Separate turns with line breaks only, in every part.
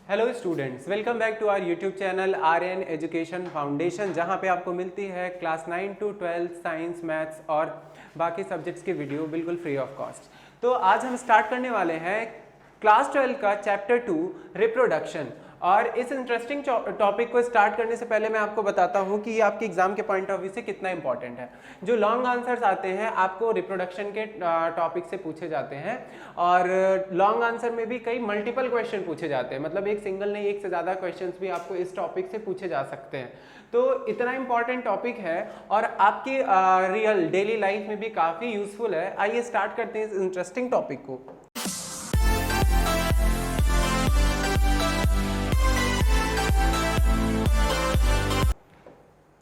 Hello students, welcome back to our YouTube channel Aryan education foundation, जहां पे आपको मिलती है क्लास 9 to 12 साइंस, मैथ्स और बाकी सब्जेक्ट्स की वीडियो बिल्कुल फ्री ऑफ कॉस्ट। तो आज हम स्टार्ट करने वाले हैं क्लास 12 का चैप्टर 2 रिप्रोडक्शन। और इस इंटरेस्टिंग टॉपिक को स्टार्ट करने से पहले मैं आपको बताता हूं कि ये आपके एग्जाम के पॉइंट ऑफ व्यू से कितना इंपॉर्टेंट है। जो लॉन्ग आंसर्स आते हैं आपको रिप्रोडक्शन के टॉपिक से पूछे जाते हैं, और लॉन्ग आंसर में भी कई मल्टीपल क्वेश्चन पूछे जाते हैं, मतलब एक सिंगल नहीं, एक से ज़्यादा क्वेश्चंस भी आपको इस टॉपिक से पूछे जा सकते हैं। तो इतना इंपॉर्टेंट टॉपिक है और आपकी रियल डेली लाइफ में भी काफ़ी यूजफुल है। आइए स्टार्ट करते हैं इस इंटरेस्टिंग टॉपिक को।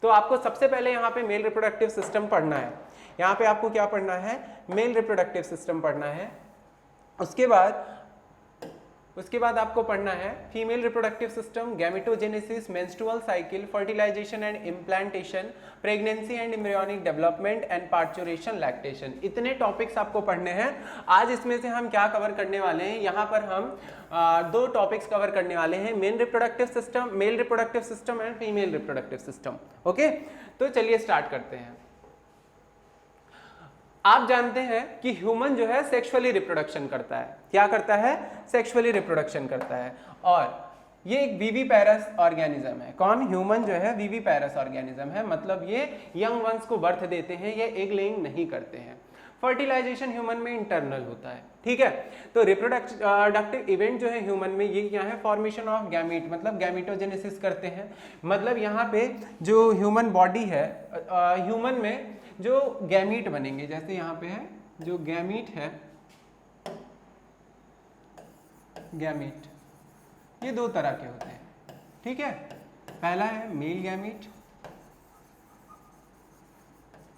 तो आपको सबसे पहले यहाँ पे मेल रिप्रोडक्टिव सिस्टम पढ़ना है। यहाँ पे आपको क्या पढ़ना है? मेल रिप्रोडक्टिव सिस्टम पढ़ना है। उसके बाद आपको पढ़ना है female reproductive system, gametogenesis, menstrual cycle, fertilisation and implantation, pregnancy and embryonic development and parturition, lactation. इतने टॉपिक्स आपको पढ़ने हैं। आज इसमें से हम क्या कवर करने वाले हैं? यहाँ पर हम दो टॉपिक्स कवर करने वाले हैं, male reproductive system and female reproductive system. Okay, तो चलिए स्टार्ट करते हैं। आप जानते हैं कि ह्यूमन जो है सेक्सुअली रिप्रोडक्शन करता है। क्या करता है? सेक्सुअली रिप्रोडक्शन करता है। और ये एक विविपेरस ऑर्गेनिज्म है। कौन? ह्यूमन जो है विविपेरस ऑर्गेनिज्म है, मतलब ये यंग वंस को बर्थ देते हैं, ये एग लेइंग नहीं करते हैं। फर्टिलाइजेशन ह्यूमन में इंटरनल होता है, ठीक है। तो रिप्रोडक्टिव इवेंट जो है ह्यूमन में ये क्या है? फॉर्मेशन ऑफ गैमीट, मतलब गैमीटोजेनेसिस करते हैं। मतलब यहाँ पे जो ह्यूमन बॉडी है, ह्यूमन में जो गैमीट बनेंगे, जैसे यहाँ पे है जो गैमीट है, गैमीट ये दो तरह के होते हैं, ठीक है। पहला है मेल गैमीट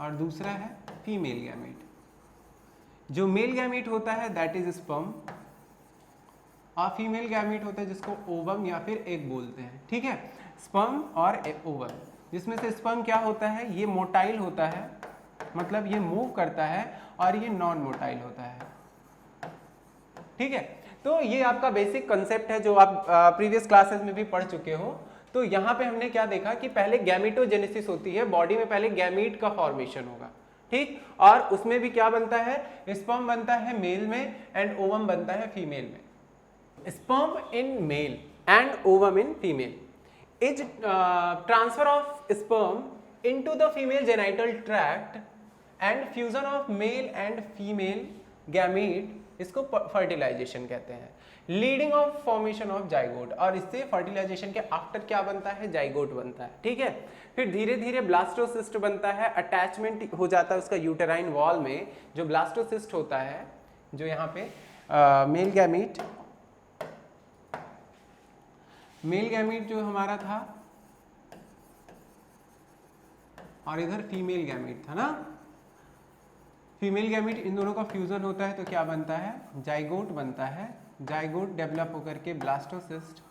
और दूसरा है फीमेल गैमीट। जो मेल गैमीट होता है दैट इज स्पर्म, और फीमेल गैमीट होता है जिसको ओवम या फिर एग बोलते हैं, ठीक है। स्पर्म और ओवम, जिसमें से स्पर्म क्या होता है? ये मोटाइल होता है, मतलब ये मूव करता है, और ये नॉन मोटाइल होता है, ठीक है। तो ये आपका बेसिक कंसेप्ट है जो आप प्रीवियस क्लासेस में भी पढ़ चुके हो। तो यहाँ पे हमने क्या देखा कि पहले गैमेटोजेनेसिस होती है, बॉडी में पहले गैमीट का फॉर्मेशन होगा, ठीक। और उसमें भी क्या बनता है? स्पर्म बनता है मेल में एंड ओवम बनता है फीमेल में। Sperm in male and ovum in female is transfer of sperm into the female genital tract and fusion of male and female gamete, इसको फर्टिलाइजेशन कहते हैं। Leading of formation of zygote, और इससे fertilisation के after क्या बनता है? Zygote बनता है, ठीक है। फिर धीरे धीरे ब्लास्टोसिस्ट बनता है, अटैचमेंट हो जाता है उसका यूटेराइन वॉल में। जो ब्लास्टोसिस्ट होता है, जो यहाँ पे मेल गैमीट जो हमारा था, और इधर फीमेल गैमीट था ना। फीमेल गैमीट, इन दोनों का फ्यूजन होता है तो क्या बनता है? जाइगोट बनता है। जाइगोट डेवलप होकर के ब्लास्टोसिस्ट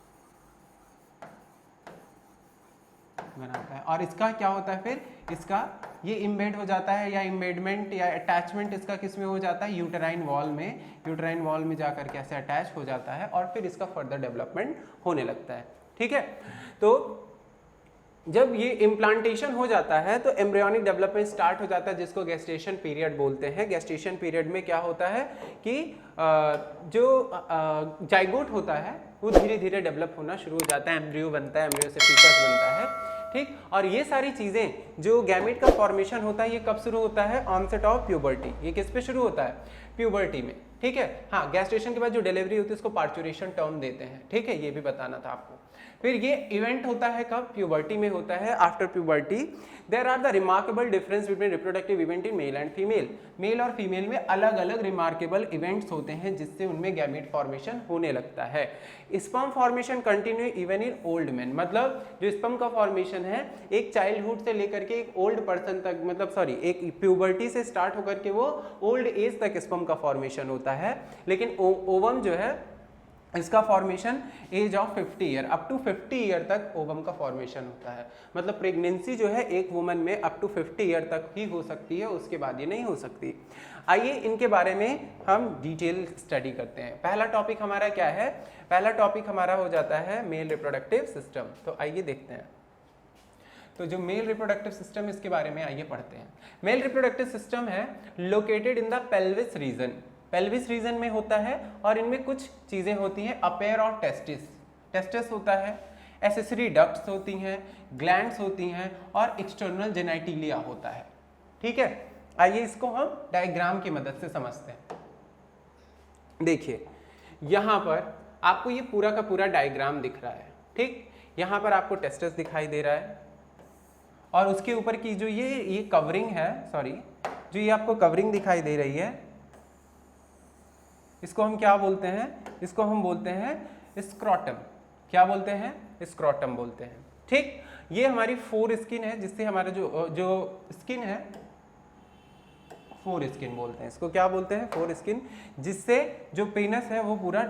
बनाता है, और इसका क्या होता है? फिर इसका ये इम्बेड हो जाता है, या इम्बेडमेंट या अटैचमेंट इसका किस में हो जाता है? यूटेराइन वॉल में। यूटेराइन वॉल में जाकर के ऐसे अटैच हो जाता है, और फिर इसका फर्दर डेवलपमेंट होने लगता है, ठीक है। तो जब ये इम्प्लांटेशन हो जाता है तो एम्ब्रियोनिक डेवलपमेंट स्टार्ट हो जाता है, जिसको गेस्टेशन पीरियड बोलते हैं। गेस्टेशन पीरियड में क्या होता है कि जो जाइगोट होता है वो धीरे धीरे डेवलप होना शुरू हो जाता है, एम्ब्रियो बनता है, एम्ब्रियो से फीटस बनता है, ठीक। और ये सारी चीज़ें, जो गैमीट का फॉर्मेशन होता है, ये कब शुरू होता है? Onset of puberty. ये किस पे शुरू होता है? प्यूबर्टी में, ठीक है। हाँ, गेस्टेशन के बाद जो डिलीवरी होती है उसको पार्चुरेशन टर्म देते हैं, ठीक है, ये भी बताना था आपको। फिर ये इवेंट होता है कब? प्यूबर्टी में होता है। After puberty there are the remarkable difference between reproductive event in male and female. Male और फीमेल में अलग अलग रिमार्केबल इवेंट्स होते हैं, जिससे उनमें गैमीट फॉर्मेशन होने लगता है। Sperm formation continue even in old man, मतलब जो स्पर्म का फॉर्मेशन है एक चाइल्डहुड से लेकर के एक ओल्ड पर्सन तक, मतलब एक प्यूबर्टी से स्टार्ट होकर के वो ओल्ड एज तक स्पर्म का फॉर्मेशन होता है। लेकिन ओवम जो है इसका formation age of 50 year, up to 50 year तक ओवम का फॉर्मेशन होता है। मतलब प्रेगनेंसी जो है एक वुमन में अप टू 50 ईयर तक ही हो सकती है, उसके बाद ये नहीं हो सकती। आइए इनके बारे में हम डिटेल स्टडी करते हैं। पहला टॉपिक हमारा क्या है? पहला टॉपिक हमारा हो जाता है मेल रिप्रोडक्टिव सिस्टम। तो आइए देखते हैं। तो जो मेल रिप्रोडक्टिव सिस्टम, इसके बारे में आइए पढ़ते हैं। मेल रिप्रोडक्टिव सिस्टम है located in the pelvis region, pelvis region में होता है और इनमें कुछ चीजें होती हैं, अपेयर और टेस्टिस, टेस्टिस होता है, एसेसरी डक्ट्स होती हैं, ग्लैंड्स होती हैं और एक्सटर्नल जेनेटिलिया होता है। ठीक है, आइए इसको हम डायग्राम की मदद से समझते हैं। देखिए यहां पर आपको ये पूरा का पूरा डायग्राम दिख रहा है। ठीक, यहां पर आपको टेस्टिस दिखाई दे रहा है और उसके ऊपर की जो ये कवरिंग है, सॉरी, जो ये आपको कवरिंग दिखाई दे रही है, इसको हम क्या बोलते हैं? इसको हम बोलते हैं स्क्रोटम। क्या बोलते हैं? स्क्रोटम बोलते हैं। ठीक, ये हमारी फोर स्किन है, जिससे हमारा जो स्किन है, फोर स्किन बोलते हैं इसको। क्या बोलते हैं? फोर स्किन, जिससे जो पेनस है वो पूरा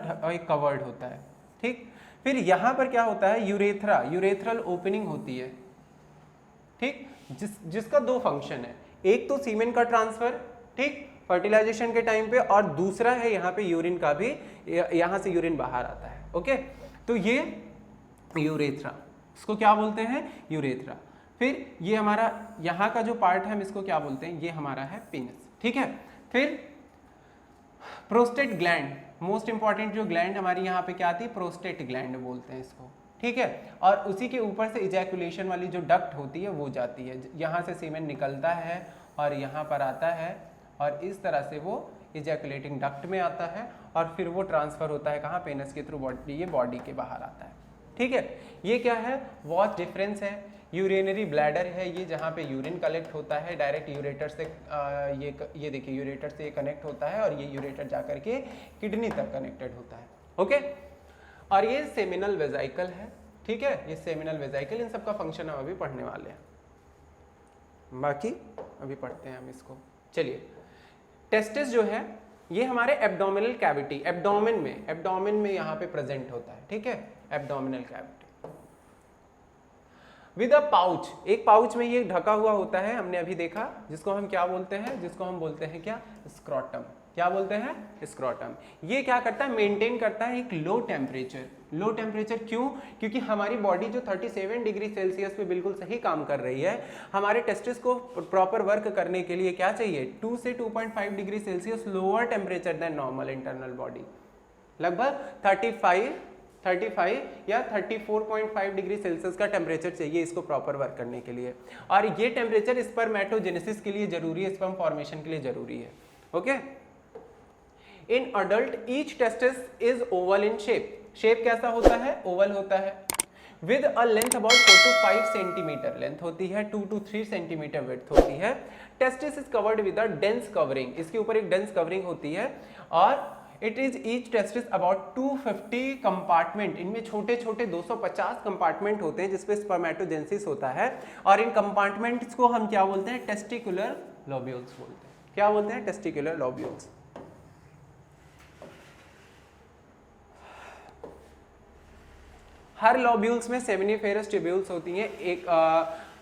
कवर्ड होता है। ठीक, फिर यहां पर क्या होता है? यूरेथ्रा, यूरेथ्रल ओपनिंग होती है। ठीक, जिसका दो फंक्शन है, एक तो सीमेन का ट्रांसफर, ठीक, फर्टिलाइजेशन के टाइम पे, और दूसरा है यहाँ पे यूरिन का भी, यहाँ से यूरिन बाहर आता है। ओके, तो ये यूरेथ्रा, इसको क्या बोलते हैं? यूरेथ्रा। फिर ये हमारा यहाँ का जो पार्ट है, हम इसको क्या बोलते हैं? ये हमारा है पेनिस। ठीक है, फिर प्रोस्टेट ग्लैंड, मोस्ट इंपॉर्टेंट जो ग्लैंड हमारी यहाँ पे क्या आती है? प्रोस्टेट ग्लैंड बोलते हैं इसको। ठीक है, और उसी के ऊपर से इजैकुलेशन वाली जो डक्ट होती है वो जाती है, यहाँ से सीमेन निकलता है और यहाँ पर आता है और इस तरह से वो इजैकुलेटिंग डक्ट में आता है और फिर वो ट्रांसफर होता है कहाँ? पेनिस के थ्रू बॉडी, ये बॉडी के बाहर आता है। ठीक है, ये क्या है? वॉच डिफरेंस है। यूरिनरी ब्लैडर है ये, जहाँ पे यूरिन कलेक्ट होता है डायरेक्ट यूरेटर से, ये देखिए यूरेटर से ये कनेक्ट होता है और ये यूरेटर जाकर के किडनी तक कनेक्टेड होता है। ओके, और ये सेमिनल वेजाइकल है। ठीक है, ये सेमिनल वेजाइकल, इन सब का फंक्शन हम अभी पढ़ने वाले हैं, बाकी अभी पढ़ते हैं हम इसको। चलिए, टेस्टिस जो है ये हमारे एब्डोमिनल कैविटी, एब्डोमेन में यहाँ पे प्रेजेंट होता है। ठीक है, abdominal cavity with a pouch, एक पाउच में ये ढका हुआ होता है, हमने अभी देखा, जिसको हम क्या बोलते हैं? जिसको हम बोलते हैं क्या? स्क्रोटम। क्या बोलते हैं? स्क्रोटम। ये क्या करता है? मेंटेन करता है एक लो टेम्परेचर। लो टेम्परेचर क्यों? क्योंकि हमारी बॉडी जो 37 डिग्री सेल्सियस पे बिल्कुल सही काम कर रही है, हमारे टेस्टिस को प्रॉपर वर्क करने के लिए क्या चाहिए? 2 से 2.5 degree Celsius lower temperature than normal internal body. लगभग 35 या 34.5 डिग्री सेल्सियस का टेम्परेचर चाहिए इसको प्रॉपर वर्क करने के लिए, और ये टेम्परेचर स्पर्मेटोजेनेसिस के लिए जरूरी है, स्पर्म फॉर्मेशन के लिए जरूरी है। Okay, in adult each testis is oval in shape. Shape कैसा होता है? ओवल होता है। With a length about 4 to 5 centimetre length होती है, 2 to 3 सेंटीमीटर विड्थ होती है। Testis is covered with a dense covering, इसके ऊपर एक डेंस कवरिंग होती है, और it is each testis about 250 compartment, इनमें छोटे छोटे 250 कंपार्टमेंट होते हैं जिसपे स्पर्मेटोजेनेसिस होता है, और इन कंपार्टमेंट्स को हम क्या बोलते हैं? टेस्टिकुलर लोब्यूल्स बोलते हैं। क्या बोलते हैं? Testicular lobules. हर लोब्यूल्स में सेमिनिफेरस ट्यूब्यूल्स होती हैं, एक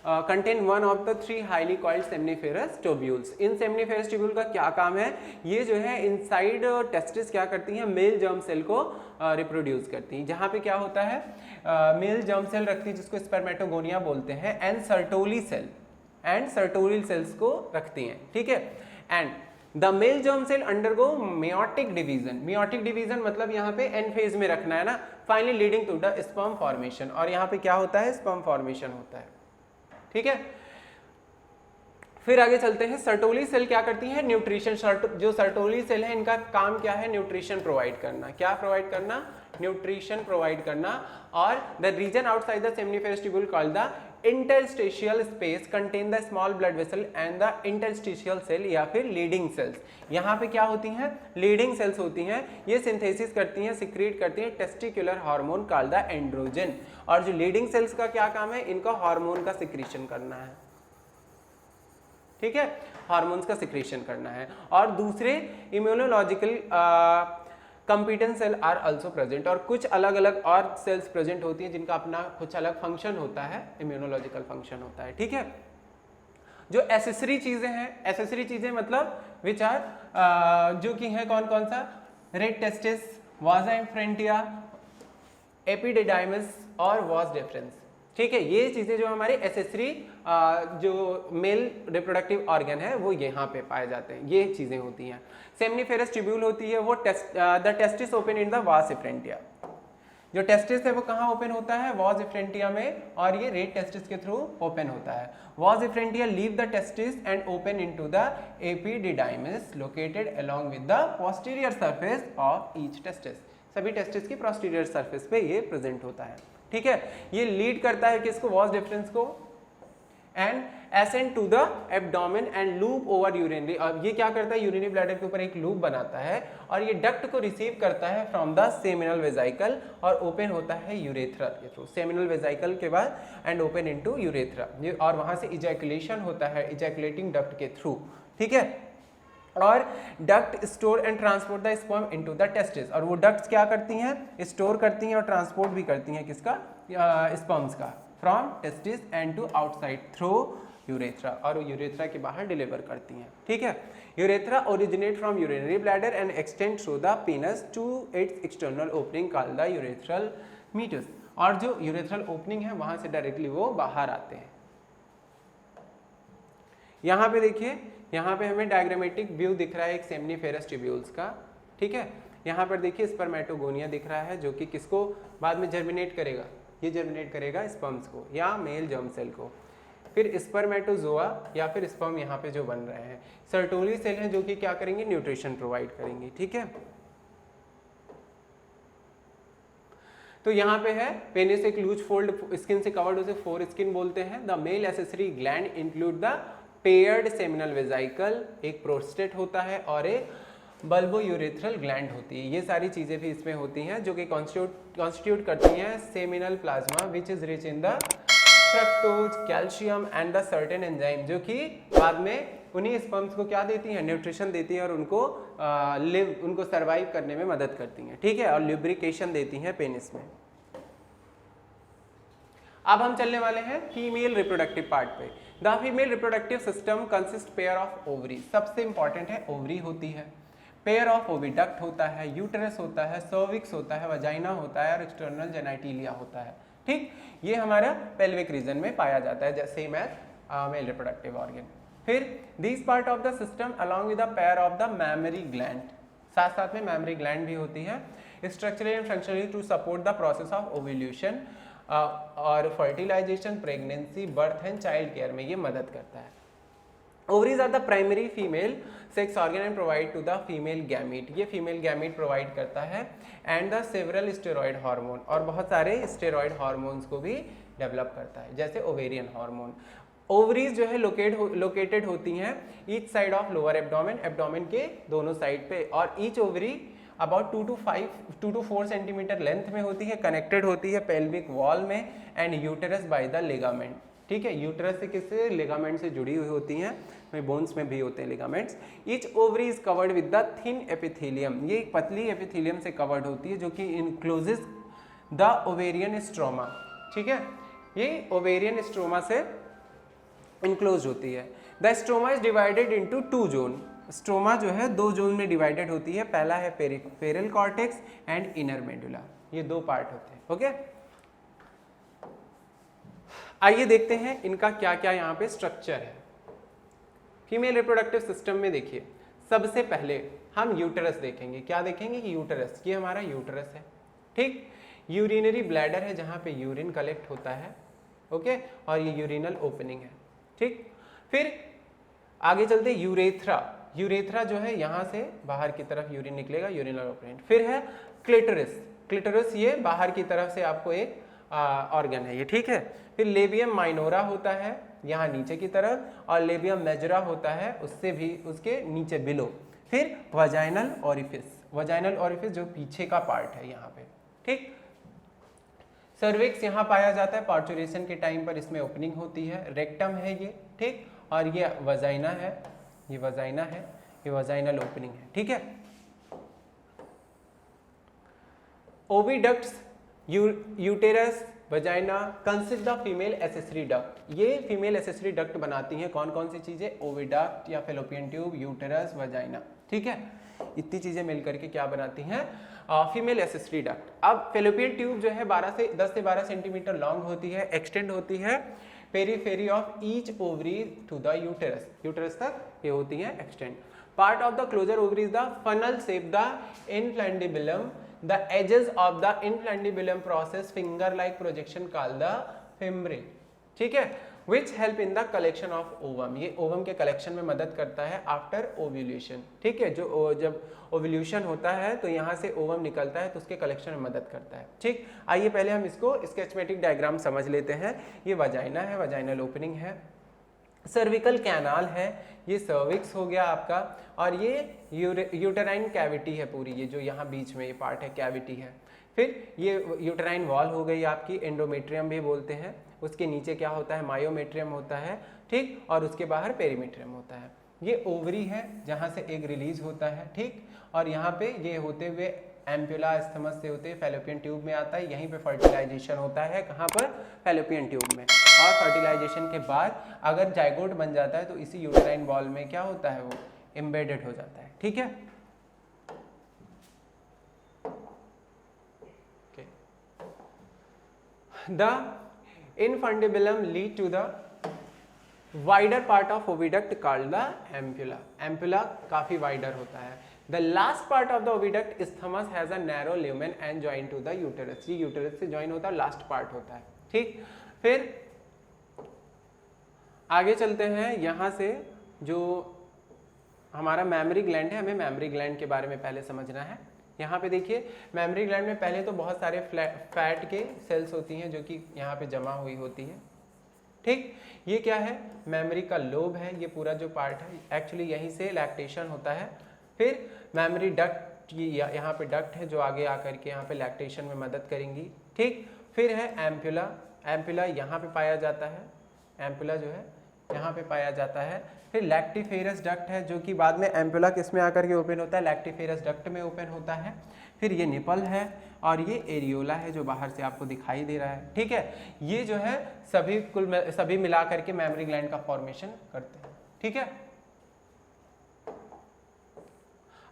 contain one of the 3 highly coiled seminiferous tubules. इन सेमिनिफेरस ट्यूब्यूल का क्या काम है? ये जो है इनसाइड टेस्टिस क्या करती हैं? मेल जर्म सेल को रिप्रोड्यूस करती हैं। जहाँ पे क्या होता है? मेल जर्म सेल रखती है, जिसको स्पर्मेटोगोनिया बोलते हैं, and Sertoli cell, and sertorial cells को रखती हैं। ठीक है, and the male germ cell undergo meiotic division. Meiotic division मतलब यहाँ पे एन फेज में रखना है ना, finally leading to the sperm formation, और यहाँ पे क्या होता है? स्पर्म फॉर्मेशन होता है। ठीक है, फिर आगे चलते हैं। सर्टोली सेल क्या करती है? न्यूट्रिशन। जो सर्टोली सेल है, इनका काम क्या है? न्यूट्रिशन प्रोवाइड करना। क्या प्रोवाइड करना? न्यूट्रिशन प्रोवाइड करना। और the reason outside the seminiferous tubule called the interstitial space contain the small blood vessel and the interstitial cell, या फिर लीडिंग सेल्स। यहाँ पे क्या होती हैं? लीडिंग सेल्स होती हैं। ये सिंथेसिस करती हैं, सिक्रीट करती हैं testicular hormone called the androgen. और जो लीडिंग सेल्स का क्या काम है? इनका हार्मोन का सिक्रीशन करना है। ठीक है, हार्मोन्स का सिक्रीशन करना है। और दूसरे immunological competent cell are also present, और कुछ अलग अलग और सेल्स प्रेजेंट होती हैं जिनका अपना कुछ अलग फंक्शन होता है, इम्यूनोलॉजिकल फंक्शन होता है, ठीक है। जो एसेसरी चीजें हैं, एसेसरी चीजें मतलब विच आर जो कि है कौन कौन सा, रेड टेस्टिस, वाजा इन्फ्रेंटिया, एपिडिडाइमस और वाज डिफरेंस, ठीक है। ये चीजें जो हमारे एसेसरी जो मेल रिप्रोडक्टिव ऑर्गन है वो यहाँ पे पाए जाते हैं, ये चीजें होती हैं। सेमनीफेरस ट्यूब्यूल होती है, वो the testis open in the वास इफ्रेंटिया, जो टेस्टिस है वो कहाँ ओपन होता है, वाज इफ्रेंटिया में, और ये रेड टेस्टिस के थ्रू ओपन होता है। Vasa efferentia leave the testis and open into the epididymis located along with the posterior surface of each testis, सभी टेस्टिस की पोस्टीरियर सरफेस पे ये प्रेजेंट होता है, ठीक है। ये लीड करता है किसको, वाज डिफरेंस को, and ascend to the abdomen and loop over urinary, अब ये क्या करता है, यूरिनरी ब्लैडर के ऊपर एक लूप बनाता है और ये डक्ट को रिसीव करता है फ्रॉम द सेमिनल वेजाइकल और ओपन होता है यूरेथ्रा के थ्रू, सेमिनल वेजाइकल के बाद एंड ओपन इनटू यूरेथ्रा, और वहां से इजैकुलेशन होता है इजैकुलेटिंग डक्ट के थ्रू, ठीक है। और duct store and transport the sperm into the testis, और वो डक्ट्स क्या करती हैं, स्टोर करती हैं और ट्रांसपोर्ट भी करती हैं किसका, स्पर्म्स का, from testis and to outside through urethra, और यूरेथ्रा के बाहर डिलीवर करती हैं, ठीक है। Urethra originate from urinary bladder and extend through the penis to its external opening called the urethral meatus, और जो यूरेथ्रल ओपनिंग है वहां से डायरेक्टली वो बाहर आते हैं। यहाँ पे देखिए, यहाँ पे हमें डायग्रामेटिक व्यू दिख रहा है एक सेमनीफेरस ट्यूब्यूल्स का, ठीक है। यहाँ पर देखिए स्पर्मेटोगोनिया दिख रहा है जो कि किसको बाद में जर्मिनेट करेगा, ये जर्मिनेट करेगा स्पर्म्स को या मेल जर्म सेल को, फिर स्पर्मेटोजोआ या फिर स्पर्म यहाँ पे जो बन रहे हैं, सर्टोली सेल हैं जो कि क्या करेंगे, न्यूट्रिशन प्रोवाइड करेंगे, ठीक है। तो यहाँ पे है पेनिस एक लूज फोल्ड स्किन से कवर्ड, उसे फोर स्किन बोलते हैं। The male accessory gland include the paired seminal वेजाइकल, एक प्रोस्टेट होता है और एक बल्बो यूरेथ्रल ग्लैंड होती है, ये सारी चीजें भी इसमें होती हैं जो कि कॉन्स्टिट्यूट करती हैं seminal plasma which is rich in the fructose, calcium and the certain enzyme, जो कि बाद में उन्हीं स्पर्म्स को क्या देती हैं, न्यूट्रिशन देती हैं और उनको सर्वाइव करने में मदद करती हैं, ठीक है, और ल्यूब्रिकेशन देती हैं पेनिस में। अब हम चलने वाले हैं फीमेल रिप्रोडक्टिव पार्ट पे। The female reproductive system consist pair of ovary, सबसे इंपॉर्टेंट है ओवरी होती है, पेयर ऑफ ओविडक्ट होता है, यूटेरस होता है, सर्विक्स होता है, वजाइना होता है और एक्सटर्नल जेनाइटिलिया होता है, ठीक। ये हमारा पेल्विक रीजन में पाया जाता है same as male reproductive organ. फिर this part of the system along with the pair of the mammary gland, साथ साथ में मैमरी ग्लैंड भी होती है, structurally and functionally to support the process of ovulation और fertilization, pregnancy, birth and child care में ये मदद करता है। Ovaries are the primary female sex organ and provide to the female gamete, ये फीमेल गैमीट प्रोवाइड करता है, and the several steroid hormone, और बहुत सारे स्टेरॉइड हार्मोन्स को भी डेवलप करता है जैसे ओवेरियन हार्मोन। ओवरीज जो है लोकेटेड होती हैं each side of lower abdomen, abdomen के दोनों साइड पे, और each ovary about 2 to 4 centimetre length में होती है, कनेक्टेड होती है पेल्विक वॉल में and uterus by the ligament, ठीक है। यूटेरस से किससे, लिगामेंट से जुड़ी हुई होती हैं, बोन्स में भी होते हैं ligaments. Each ovary is covered with the thin epithelium, ये एक पतली एपिथेलियम से कवर्ड होती है जो कि इनक्लोजेस द ओवेरियन स्ट्रोमा, ठीक है, ये ओवेरियन स्ट्रोमा से इनक्लोज होती है। The stroma is divided into 2 zone, stroma जो है 2 जोन में डिवाइडेड होती है, पहला है peripheral cortex and inner medulla, ये 2 पार्ट होते हैं, ओके। आइए देखते हैं इनका क्या क्या यहाँ पे स्ट्रक्चर है। फीमेल रिप्रोडक्टिव सिस्टम में देखिए, सबसे पहले हम यूटेरस देखेंगे, क्या देखेंगे कि यूटेरस, ये हमारा यूटेरस है, ठीक। यूरिनरी ब्लैडर है जहाँ पे यूरिन कलेक्ट होता है, ओके, और ये यूरिनल ओपनिंग है, ठीक। फिर आगे चलते यूरेथ्रा, यूरेथ्रा जो है यहाँ से बाहर की तरफ यूरिन निकलेगा, यूरिनल ओपनिंग। फिर है क्लिटोरिस, क्लिटोरिस ये बाहर की तरफ से आपको एक ऑर्गन है ये, ठीक है। फिर लेबियम माइनोरा होता है यहाँ नीचे की तरफ, और लेबियम मेजरा होता है उससे भी उसके नीचे बिलो। फिर वजाइनल ओरिफिस, वजाइनल ओरिफिस जो पीछे का पार्ट है यहाँ पे, ठीक। सर्विक्स यहाँ पाया जाता है, पार्चुरेशन के टाइम पर इसमें ओपनिंग होती है। रेक्टम है ये, ठीक, और ये वजाइना है, ये वजाइना है, ये वजाइनल ओपनिंग है, ठीक है। Oviducts, uterus, vagina consist the female accessory duct. ये फीमेल एसेसरी डक्ट बनाती हैं कौन कौन सी चीजें? ओविडक्ट या फेलोपियन ट्यूब, यूटेरस, वजाइना। ठीक है, इतनी चीजें मिलकर के क्या बनाती हैं? Female accessory duct. अब फेलोपियन ट्यूब जो है 10 से 12 सेंटीमीटर लॉन्ग होती है, एक्सटेंड होती है periphery of each ovary to the uterus, uterus तक ये होती है extend. Part of the closer ovary is the funnel shape, the infundibulum, the edges of the infundibulum process finger like projection called the fimbriae। ठीक है, which help in the collection of ovum। ये ovum के collection में मदद करता है after ovulation. ठीक है, जो जब ओव्यूलेशन होता है तो यहाँ से ओवम निकलता है तो उसके कलेक्शन में मदद करता है। ठीक, आइए पहले हम इसको स्केचमेटिक डायग्राम समझ लेते हैं। ये वजाइना है, वजाइनल ओपनिंग है, सर्विकल कैनाल है, ये सर्विक्स हो गया आपका, और ये यूटेराइन कैविटी है पूरी, ये जो यहाँ बीच में ये पार्ट है कैविटी है। फिर ये यूटेराइन वॉल हो गई आपकी, एंडोमेट्रियम भी बोलते हैं। उसके नीचे क्या होता है? मायोमेट्रियम होता है। ठीक, और उसके बाहर पेरीमेट्रियम होता है। ये ओवरी है जहाँ से एग रिलीज होता है। ठीक, और यहाँ पे ये होते हुए एम्पुला स्थमस से होते फैलोपियन ट्यूब में आता है। यहीं पे फर्टिलाइजेशन होता है, कहाँ पर? फैलोपियन ट्यूब में। और फर्टिलाइजेशन के बाद अगर जाइगोट बन जाता है तो इसी यूटेराइन वॉल में क्या होता है? वो एम्बेडेड हो जाता है। ठीक है, the infundibulum lead to the wider part of oviduct called the ampulla. Ampulla काफी वाइडर होता है। The last part of the oviduct isthmus has a narrow lumen and join to the uterus। ये uterus से join होता है, last part होता है। ठीक, फिर आगे चलते हैं। यहाँ से जो हमारा मैमरी ग्लैंड है, हमें मैमरी ग्लैंड के बारे में पहले समझना है। यहाँ पे देखिए, मैमरी ग्लैंड में पहले तो बहुत सारे फैट के सेल्स होती हैं जो कि यहाँ पे जमा हुई होती है। ठीक, ये क्या है? मैमरी का लोब है, ये पूरा जो पार्ट है, एक्चुअली यहीं से लैक्टेशन होता है। फिर मैमरी डक्ट, यहाँ पे डक्ट है जो आगे आकर के यहाँ पे लैक्टेशन में मदद करेंगी। ठीक, फिर है एम्पुला। एम्पुला यहाँ पे पाया जाता है, एम्पुला जो है यहाँ पे पाया जाता है। फिर लैक्टिफेरस डक्ट है जो कि बाद में एम्पुला किस में आकर के ओपन होता है? लैक्टिफेरस डक्ट में ओपन होता है। फिर ये निपल है और ये एरियोला है जो बाहर से आपको दिखाई दे रहा है। ठीक है, ये जो है सभी मिला करके मैमरी ग्लैंड का फॉर्मेशन करते हैं। ठीक है,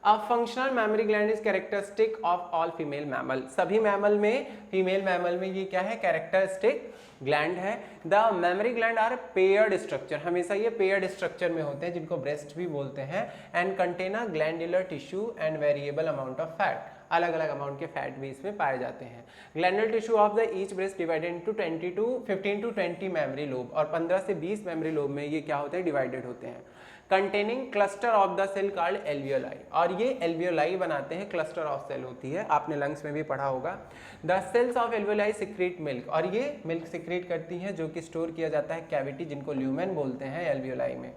A functional mammary gland is characteristic of all female mammal। सभी मैमल में, फीमेल मैमल में ये क्या है? कैरेक्टरिस्टिक ग्लैंड है। The mammary gland are paired structure, हमेशा ये पेयर्ड स्ट्रक्चर में होते हैं जिनको ब्रेस्ट भी बोलते हैं। And contain a glandular tissue and variable amount of fat, अलग अलग अमाउंट के फैट भी इसमें पाए जाते हैं। Glandular tissue of the each breast divided into 15 to 20 memory lobe, और 15 से 20 मेमरी लोब में ये क्या होते हैं? डिवाइडेड होते हैं। Containing cluster of the cell called alveoli, और ये एल्वियोलाई बनाते हैं, क्लस्टर ऑफ सेल होती है, आपने लंग्स में भी पढ़ा होगा। The cells of alveoli secrete milk, और ये मिल्क सिक्रीट करती हैं जो कि स्टोर किया जाता है कैविटी, जिनको ल्यूमेन बोलते हैं, एल्वियोलाई में।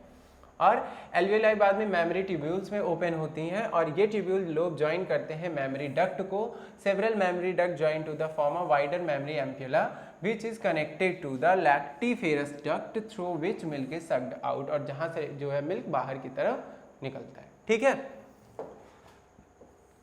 और एल्वियोलाई बाद में मेमरी ट्यूब्यूल्स में ओपन होती हैं, और ये ट्यूब्यूल लोब ज्वाइन करते हैं मेमरी डक्ट को। Several mammary duct join to the form of wider mammary ampulla which is connected to the lactiferous duct through which milk is sucked out, और जहां से जो है मिल्क बाहर की तरफ निकलता है। ठीक है,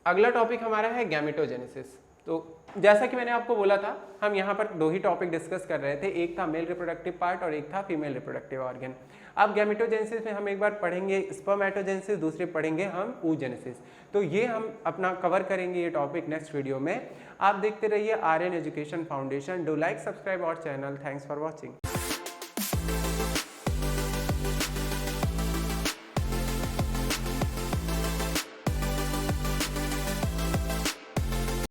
अगला टॉपिक हमारा है गैमेटोजेनेसिस। तो जैसा कि मैंने आपको बोला था, हम यहाँ पर दो ही टॉपिक डिस्कस कर रहे थे, एक था मेल रिप्रोडक्टिव पार्ट और एक था फीमेल रिप्रोडक्टिव ऑर्गन। अब गैमेटोजेनेसिस में हम एक बार पढ़ेंगे स्पर्मेटोजेनेसिस, दूसरे पढ़ेंगे हम oogenesis। तो ये हम अपना कवर करेंगे ये टॉपिक नेक्स्ट वीडियो में। आप देखते रहिए Aryan education foundation. Do like, subscribe our channel. Thanks for watching.